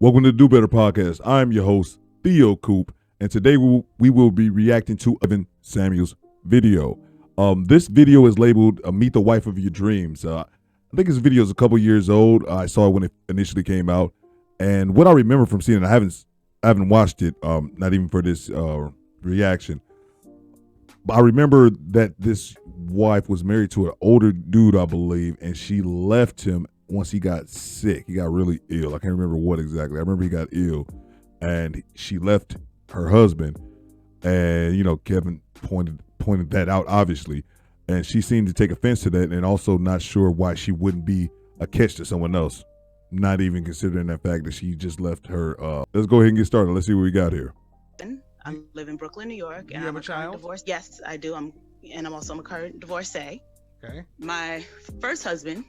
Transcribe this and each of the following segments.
Welcome to the Do Better podcast. I'm your host, Theo Coop, and today we will be reacting to Kevin Samuels' video. This video is labeled Meet the Wife of Your Dreams. I think this video is a couple years old. I saw it when it initially came out, and what I remember from seeing it, I haven't watched it, not even for this reaction. But I remember that this wife was married to an older dude, I believe, and she left him once he got sick. He got really ill. I can't remember what exactly. I remember he got ill, and she left her husband. And Kevin pointed that out, obviously, and she seemed to take offense to that, and also not sure why she wouldn't be a catch to someone else. Not even considering that fact that she just left her. Let's go ahead and get started. Let's see what we got here. I live in Brooklyn, New York, and I'm a child. Divorced. Yes, I do. I'm a current divorcee. Okay. My first husband,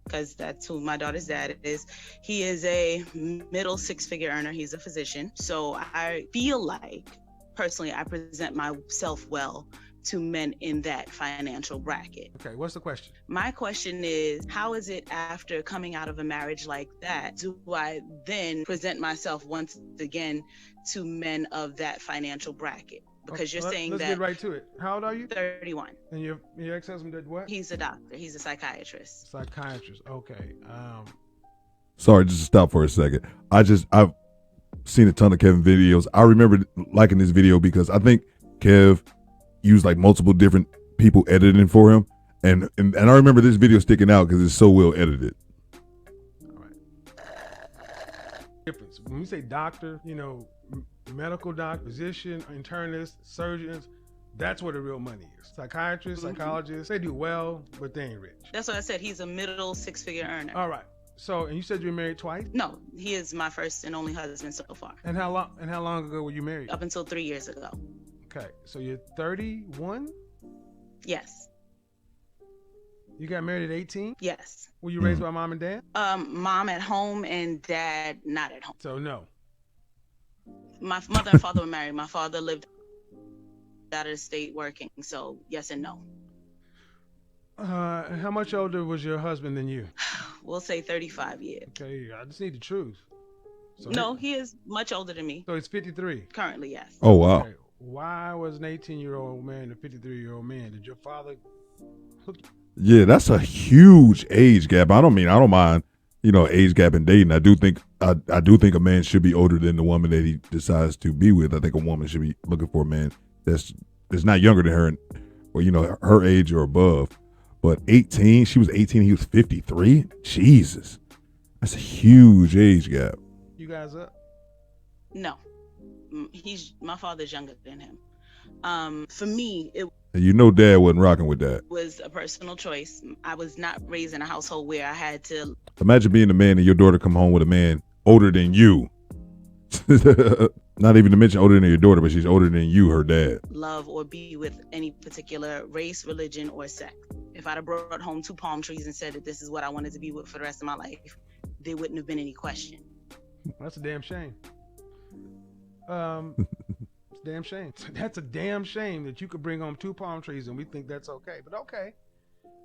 because that's who my daughter's dad is, he is a middle six-figure earner. He's a physician. So I feel like, personally, I present myself well to men in that financial bracket. Okay, what's the question? My question is, how is it after coming out of a marriage like that, do I then present myself once again to men of that financial bracket? Because you're saying let's that. Let's get right to it. How old are you? 31. And your ex-husband did what? He's a doctor. He's a psychiatrist. Psychiatrist. Okay. Sorry, just to stop for a second. I've seen a ton of Kevin videos. I remember liking this video because I think Kev used like multiple different people editing for him, and I remember this video sticking out because it's so well edited. All right. Difference when we say doctor, medical doctor, physician, internist, surgeons, that's where the real money is. Psychiatrists, psychologists, they do well, but they ain't rich. That's what I said. He's a middle six-figure earner. All right. So, and you said you were married twice? No, he is my first and only husband so far. And how long ago were you married? Up until 3 years ago. Okay, so you're 31? Yes. You got married at 18? Yes. Were you raised by mom and dad? Mom at home and dad not at home. So no. My mother and father were married. My father lived out of the state working, so yes and no. How much older was your husband than you? We'll say 35 years. Okay, I just need the truth. So no, he is much older than me. So he's 53? Currently, yes. Oh, wow. Okay. Why was an 18-year-old marrying a 53-year-old man? Did your father hook you? Yeah, that's a huge age gap. I don't mind, age gap in dating. I do think a man should be older than the woman that he decides to be with. I think a woman should be looking for a man that's not younger than her, or her age or above. But 18, she was 18, he was 53. Jesus, that's a huge age gap. You guys up? No, my father's younger than him. For me, it. Dad wasn't rocking with that. Was a personal choice. I was not raised in a household where I had to. Imagine being a man and your daughter come home with a man older than you. Not even to mention older than your daughter, but she's older than you, her dad. Love or be with any particular race, religion, or sex. If I'd have brought home 2 palm trees and said that this is what I wanted to be with for the rest of my life, there wouldn't have been any question. That's a damn shame. Damn shame. That's a damn shame that you could bring home 2 palm trees and we think that's okay. But okay.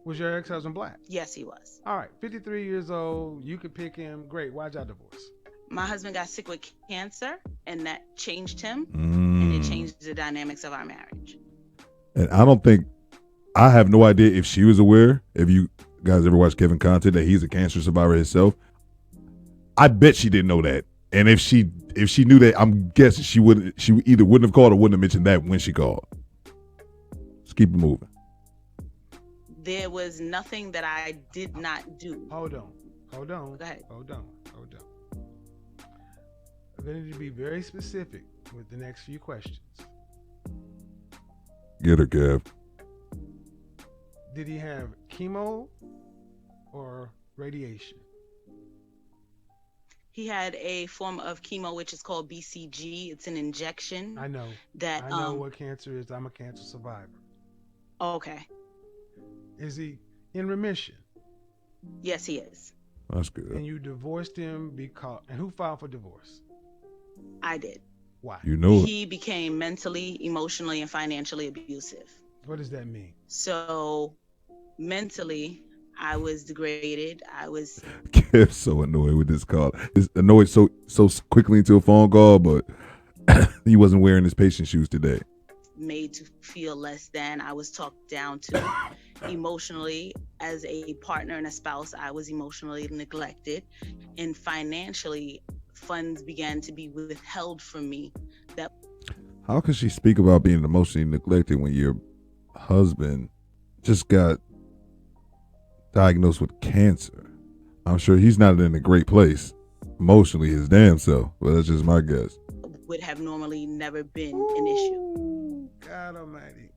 Was your ex-husband black? Yes, he was. All right. 53 years old. You could pick him. Great. Why'd y'all divorce? My husband got sick with cancer, and that changed him, and it changed the dynamics of our marriage. And I have no idea if she was aware, if you guys ever watched Kevin content, that he's a cancer survivor herself. I bet she didn't know that. And if she knew that, I'm guessing she either wouldn't have called or wouldn't have mentioned that when she called. Let's keep it moving. There was nothing that I did not do. Hold on. Go ahead. Hold on. I'm going to need to be very specific with the next few questions. Get her, Kev. Did he have chemo or radiation? He had a form of chemo which is called BCG. It's an injection. I know. I know what cancer is. I'm a cancer survivor. Okay. Is he in remission? Yes, he is. That's good. And you divorced him and who filed for divorce? I did. Why? He became mentally, emotionally, and financially abusive. What does that mean? So mentally, I was degraded. I was Kev's so annoyed with this call. He's annoyed so quickly into a phone call, but he wasn't wearing his patient shoes today. made to feel less than. I was talked down to emotionally. As a partner and a spouse, I was emotionally neglected, and financially, funds began to be withheld from me. That How can she speak about being emotionally neglected when your husband just got diagnosed with cancer? I'm sure he's not in a great place emotionally, his damn self. Well, that's just my guess. would have normally never been an issue. Ooh, God almighty.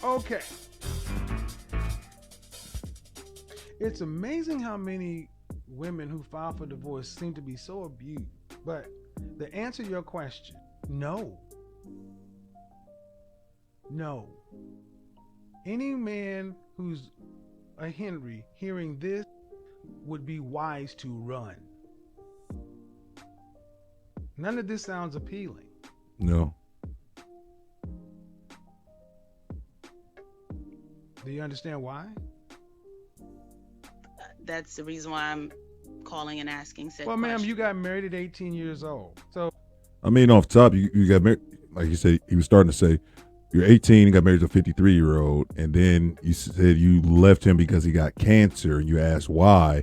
Okay. It's amazing how many women who file for divorce seem to be so abused. But to answer your question, no. No. Any man who's a Henry hearing this would be wise to run. None of this sounds appealing. No. Do you understand why? That's the reason why I'm calling and asking said Well, ma'am, question. you got married at 18 years old. So, I mean, off top, you got married, like you said, he was starting to say, you're 18 and got married to a 53-year-old, and then you said you left him because he got cancer, and you asked why,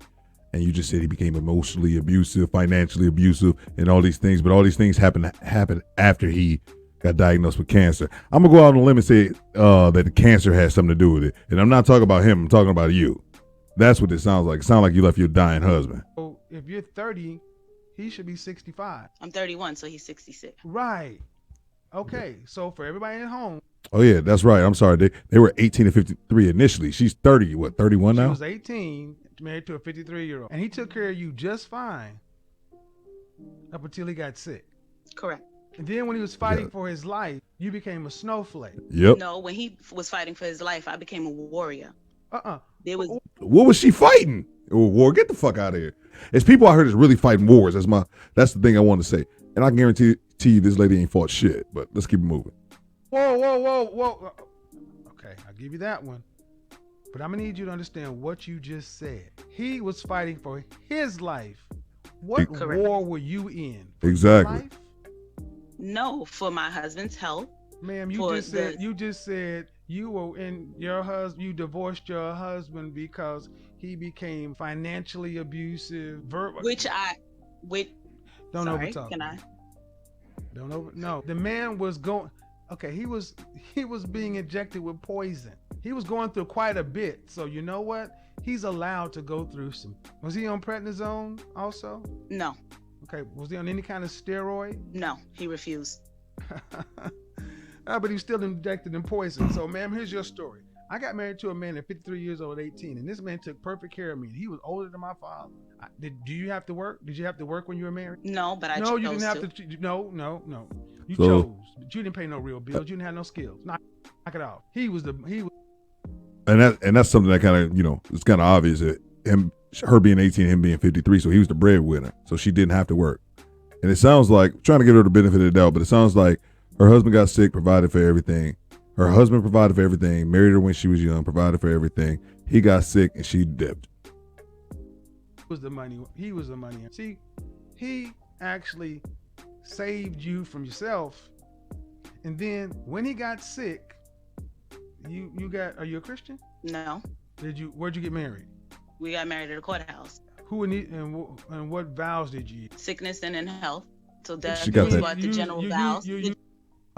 and you just said he became emotionally abusive, financially abusive, and all these things, but all these things happened after he got diagnosed with cancer. I'm going to go out on a limb and say that the cancer has something to do with it, and I'm not talking about him, I'm talking about you. That's what it sounds like. It sounds like you left your dying husband. so if you're 30, he should be 65. I'm 31, so he's 66. Right. Okay. So for everybody at home, Oh, yeah, that's right. I'm sorry. They were 18 and 53 initially. She's 30, 31 she now? was 18, married to a 53-year-old. And he took care of you just fine up until he got sick. Correct. And then when he was fighting for his life, you became a snowflake. Yep. No, when he was fighting for his life, I became a warrior. There was What was she fighting? War, get the fuck out of here. There's people out here that's really fighting wars. That's the thing I want to say. And I guarantee you this lady ain't fought shit, but let's keep it moving. Whoa. Okay, I'll give you that one. But I'm going to need you to understand what you just said. He was fighting for his life. What Correct. war were you in? For your Exactly. life? no for my husband's health. Ma'am, you For just said you were in your husband. You divorced your husband because he became financially abusive. Don't Don't overtalk. Can I? No, the man was going. Okay, he was being injected with poison. He was going through quite a bit. So you know what? He's allowed to go through some. Was he on prednisone also? No, Okay, was he on any kind of steroid? no, he refused. But he was still injected in poison. So, ma'am, here's your story. I got married to a man at 53 years old, 18, and this man took perfect care of me. He was older than my father. Do you have to work? Did you have to work when you were married? No, but I No, chose you didn't have to. to. No. You So- chose, but you didn't pay no real bills. You didn't have no skills. Knock it off. He was. And that's something that kind of, it's kind of obvious that her being 18, him being 53, so he was the breadwinner. So she didn't have to work. And it sounds like, trying to give her the benefit of the doubt, but it sounds like her husband got sick, provided for everything. Her husband provided for everything, married her when she was young, provided for everything. He got sick and she dipped. Was the money. He was the money. See, he actually saved you from yourself. And then when he got sick, are you a Christian? No, Where'd you get married? we got married at a courthouse. Who and what vows did you use? Sickness and in health. So death She got was that- what the general vows.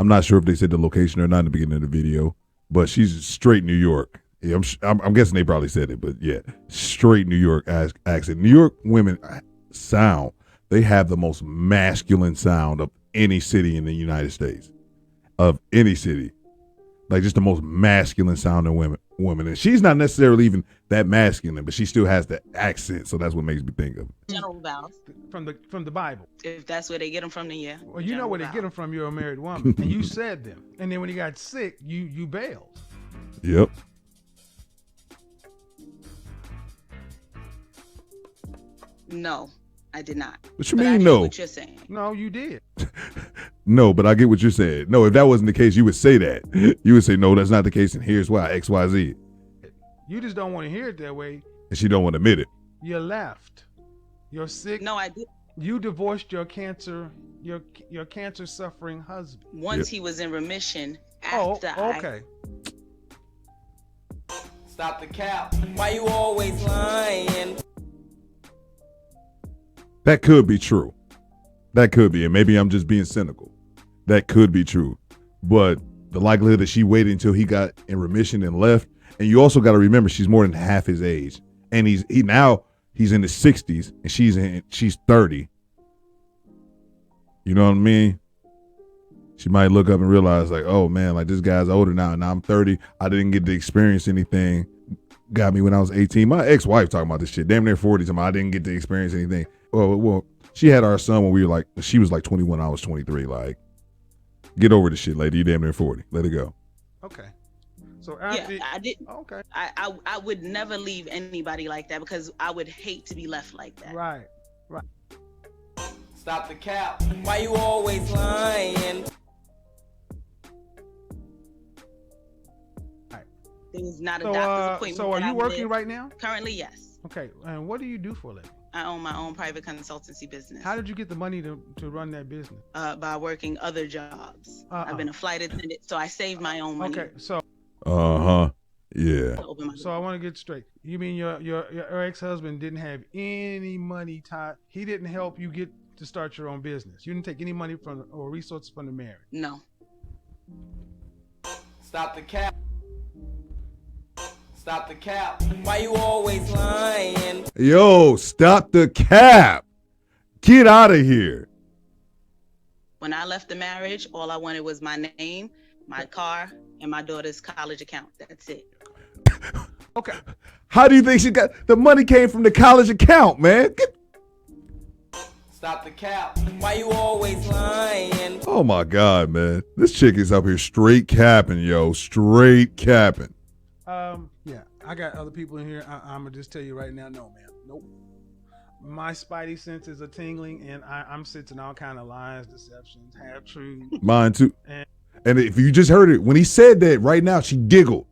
I'm not sure if they said the location or not in the beginning of the video, but she's straight New York. Yeah, I'm guessing they probably said it, but yeah, straight New York accent. New York women sound, they have the most masculine sound of any city in the United States. Of any city. Like just the most masculine sounding women. And she's not necessarily even that masculine, but she still has that accent, so that's what makes me think of it. General vows. From the Bible. If that's where they get them from, then yeah. Well, you know where they get them from. You're a married woman, and you said them. And then when he got sick, you bailed. Yep. No, I did not. What you But I mean hear no? what you're saying. No, you did. No, but I get what you're saying. No, if that wasn't the case, you would say that. You would say, no, that's not the case, and here's why, X, Y, Z. You just don't want to hear it that way. And she don't want to admit it. You left. You're sick. No, I did. You divorced your cancer suffering husband. Once he was in remission. Oh, After okay. Stop the cap. Why you always lying? That could be true. That could be. And maybe I'm just being cynical. That could be true. But the likelihood that she waited until he got in remission and left. And you also got to remember she's more than half his age. And he's in his 60s and she's 30. You know what I mean? She might look up and realize like, oh man, like this guy's older now. And I'm 30. I didn't get to experience anything. Got me when I was 18. My ex-wife talking about this shit. Damn near 40. I didn't get to experience anything. Well, she had our son when she was like 21. I was 23. Like, get over the shit, lady. You damn near 40. Let it go. Okay. So after, yeah, I didn't. Okay. I would never leave anybody like that because I would hate to be left like that. Right. Stop the cap. Why you always lying? There was not a doctor's appointment. So are you working right now? Currently, yes. Okay. And what do you do for a living? I own my own private consultancy business. How did you get the money to run that business? By working other jobs. I've been a flight attendant, so I save my own money. Okay. So. Yeah. So I want to get straight. You mean your ex-husband didn't have any money tied? He didn't help you get to start your own business. You didn't take any money from or resources from the marriage. No. Stop the cap. Stop the cap. Why you always lying? Yo, stop the cap. Get out of here. When I left the marriage, all I wanted was my name, my car, and my daughter's college account. That's it. Okay. How do you think she got the money? Came from the college account, man. Stop the cap. Why you always lying? Oh my God, man. This chick is up here straight capping, yo. Straight capping. Yeah, I got other people in here. I'm gonna just tell you right now, no, man, nope. My spidey senses are tingling, and I'm sensing all kind of lies, deceptions, half truths. Mine too. And if you just heard it, when he said that right now, she giggled.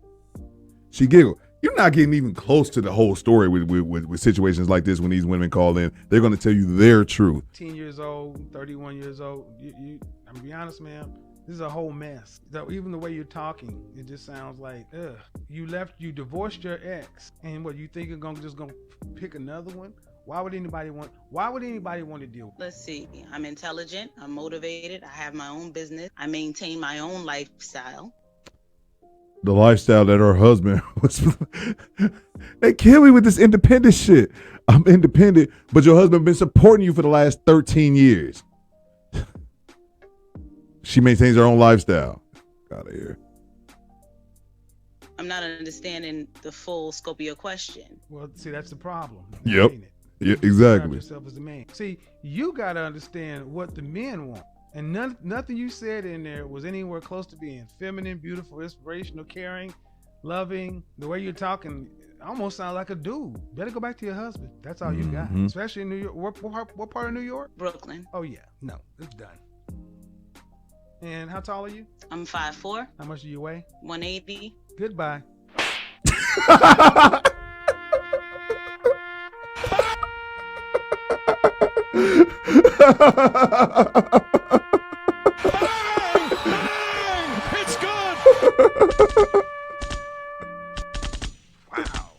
You're not getting even close to the whole story with situations like this. When these women call in, they're going to tell you their truth. 10 years old, 31 years old. I'm gonna be honest, man. This is a whole mess. Even the way you're talking, it just sounds like, ugh. You divorced your ex, and what you think you're just gonna pick another one? Why would anybody want to deal with it? Let's see. I'm intelligent. I'm motivated. I have my own business. I maintain my own lifestyle. The lifestyle that her husband was. They kill me with this independent shit. I'm independent, but your husband been supporting you for the last 13 years. She maintains her own lifestyle. Out of here. I'm not understanding the full scope of your question. Well, see, that's the problem. Yep. Yeah, exactly. Describe yourself as the man. See, you got to understand what the men want. And nothing you said in there was anywhere close to being feminine, beautiful, inspirational, caring, loving. The way you're talking almost sounds like a dude. Better go back to your husband. That's all you got. Especially in New York. What part of New York? Brooklyn. Oh, yeah. No, it's done. And how tall are you? I'm 5'4". How much do you weigh? 180. Goodbye. It's good. Wow.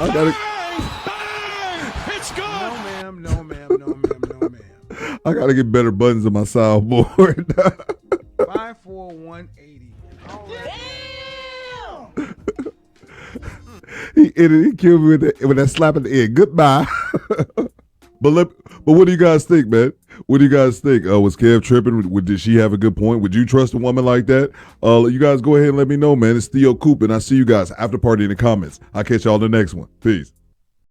I gotta. It's good. No, ma'am. I gotta get better buttons on my soundboard. 5'4", 180. All right. He killed me with that slap at the end. Goodbye. But what do you guys think, man? What do you guys think? Was Kev tripping? Did she have a good point? Would you trust a woman like that? You guys go ahead and let me know, man. It's Theo Coop, and I see you guys after party in the comments. I'll catch y'all in the next one. Peace.